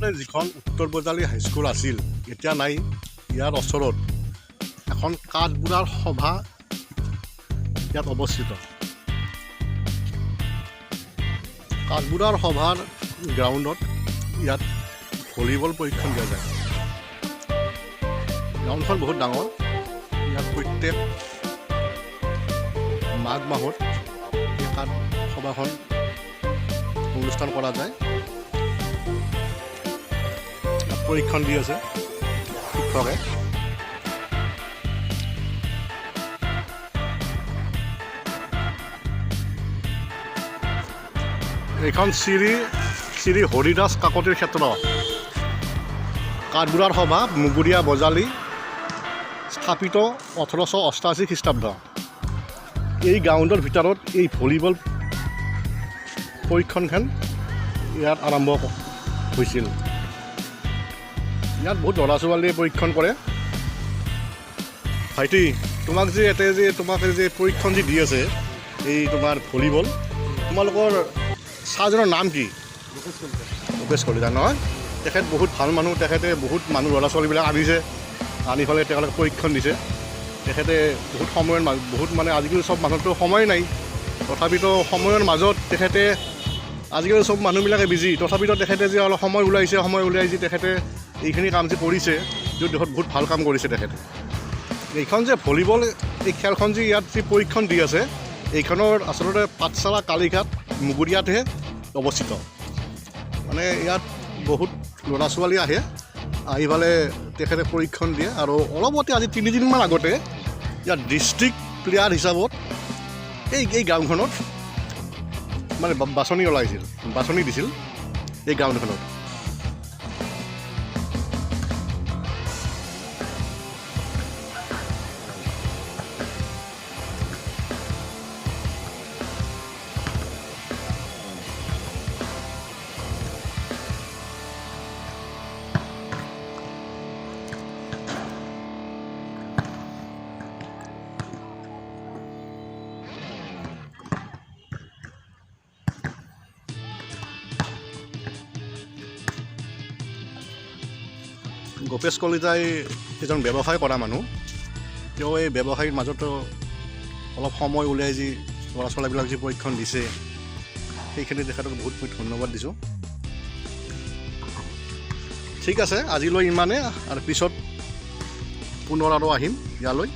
আচলতে যিখন উত্তৰ বজালী হাইস্কুল আছিল এতিয়া নাই। ইয়াৰ ওচৰত এখন কাঠবোৰাৰ সভা ইয়াত অৱস্থিত। কাঠবোৰাৰ সভাৰ গ্ৰাউণ্ডত ইয়াত ভলীবল প্ৰশিক্ষণ দিয়া যায়। গ্ৰাউণ্ডখন বহুত ডাঙৰ। ইয়াত প্ৰত্যেক মাঘ মাহত এই কাঠ সভাখন অনুষ্ঠান কৰা যায়। প্ৰশিক্ষণ দি আছে শিক্ষকে। এইখন শ্ৰী হৰিদাস কাকতিৰ ক্ষেত্ৰ। কাঠবোৰাৰ সভা মুগুৰীয়া বজালী, স্থাপিত 1888 খ্ৰীষ্টাব্দ। এই গ্ৰাউণ্ডৰ ভিতৰত এই ভলীবল প্ৰশিক্ষণখন ইয়াত আৰম্ভ হৈছিল। ইয়াত বহুত ল'ৰা ছোৱালীয়ে প্ৰশিক্ষণ কৰে। ভাইটি, তোমাক যে প্ৰশিক্ষণ যি দি আছে এই তোমাৰ ভলীবল, তোমালোকৰ ছাৰজনৰ নাম কি? ৰূপেশ কলিতা নহয়? তেখেত বহুত ভাল মানুহ। তেখেতে বহুত মানুহ ল'ৰা ছোৱালীবিলাক আনি পেলাই তেওঁলোকে প্ৰশিক্ষণ দিছে। তেখেতে বহুত আজিকালি চব মানুহতো সময় নাই, তথাপিতো সময়ৰ মাজত তেখেতে আজিকালি চব মানুহবিলাকে বিজি, তথাপিতো তেখেতে যে অলপ সময় উলিয়াই যে তেখেতে এইখিনি কাম যে কৰিছে, দেশত বহুত ভাল কাম কৰিছে তেখেতে। এইখন যে ভলীবল এই খেলখন যে ইয়াত যি প্ৰশিক্ষণ দি আছে, এইখনৰ আচলতে পাঠশালা কালীঘাট মুগুৰীয়াতহে অৱস্থিত। ইয়াত বহুত ল'ৰা ছোৱালী আহি পেলাই তেখেতে প্ৰশিক্ষণ দিয়ে। আৰু অলপতে আজি 3 দিনমান আগতে ইয়াত ডিষ্ট্ৰিক্ট প্লেয়াৰ হিচাপত এই গাঁওখনত বাছনি দিছিল এই গ্ৰাউণ্ডখনত। ৰূপেশ কলিতাই এজন ব্যৱসায় কৰা মানুহ। তেওঁ এই ব্যৱসায়ীৰ মাজতো অলপ সময় উলিয়াই যি ল'ৰা ছোৱালীবিলাক যি প্ৰশিক্ষণ দিছে, সেইখিনি তেখেতক বহুত ধন্যবাদ দিছোঁ। ঠিক আছে, আজিলৈ ইমানে। আৰু পিছত পুনৰ আৰু আহিম ইয়ালৈ।